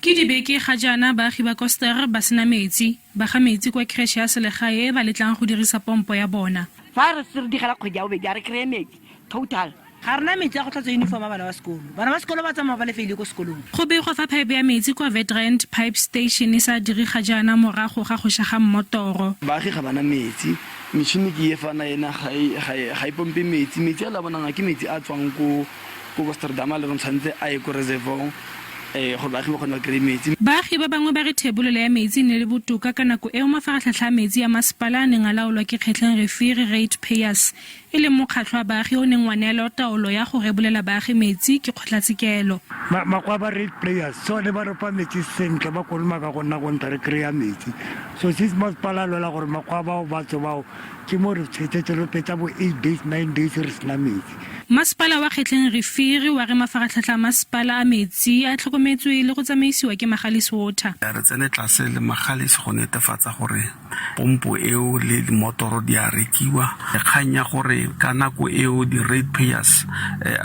Ke dibeke ga jaana baagi ba Koster ba sena metsi ba ga metsi kwa creche ya selegae ba letlang go dirisa pompo ya bona. Fa re se re digela kgwedi ya bobedi a re kry-e metsi total ga rena metsi ya go tlatsa uniform bana ba sekolo ba tsamaya ba lefeile ko sekolong. Go begwa fa phaepe ya metsi kwa Veteran Pipe Station e sa diri ga jaana morago ga go shaga mmotoro. Baagi ga bana metsi metšhini ke e fana ena ga e pompe metsi a la bonang ke metsi a tswang ko Kosterdam le re tshwanetse a ye ko reservoir go baagi ba kgona kry metsi. Baagi ba bangwe ba re thebolelo ya metsi ne le botoka ka nako eo mafaratlhatlha a metsi ya masepala a neng a laolwa ke Kgetleng Refere Ratepayers e leng mokgatlho wa baagi o neng wa neelwa taolo ya go rebolela baagi metsi ke kgotlatshekelo. Makgwa ba ratepayers so le ba re fa metsi sentle ba koloma ka go nna go nta re kry-a metsi so since masepala lwela gore makgwa bao batho bao ke mo re tshetetse re petsa bo 8 days 9 days re sena metsi. Masepala wa Kgetleng Refere wa re mafaratlhatlha a masepala a metsi a tlhokometswe le go tsamaisiwa ke Magalies Water. Re tsene tlase le Magalies go netefatsa gore pompo eo le motoro di a rekiwa. Kgang ya gore ka nako eo di Ratepayers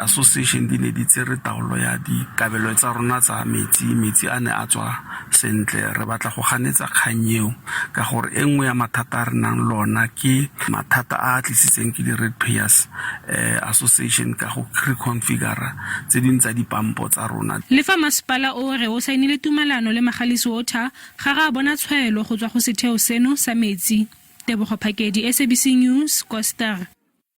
Association di ne di tsere taolo ya dikabelo tsa rona tsa metsi a ne a tswa sentle. Re batla go ganetsa kgang eo ka gore e nngwe ya mathata a re nang lona ke mathata a tlisitseng ke di Ratepayers Association ka go reconfigure tse ding tsa dipampo tsa rona. Le fa masepala o re o saenile tumalano le Magalies Water ga ra bona tshwaelo go tswa go setheo seno sa metsi. Tebogo Phakedi, SABC News, Koster.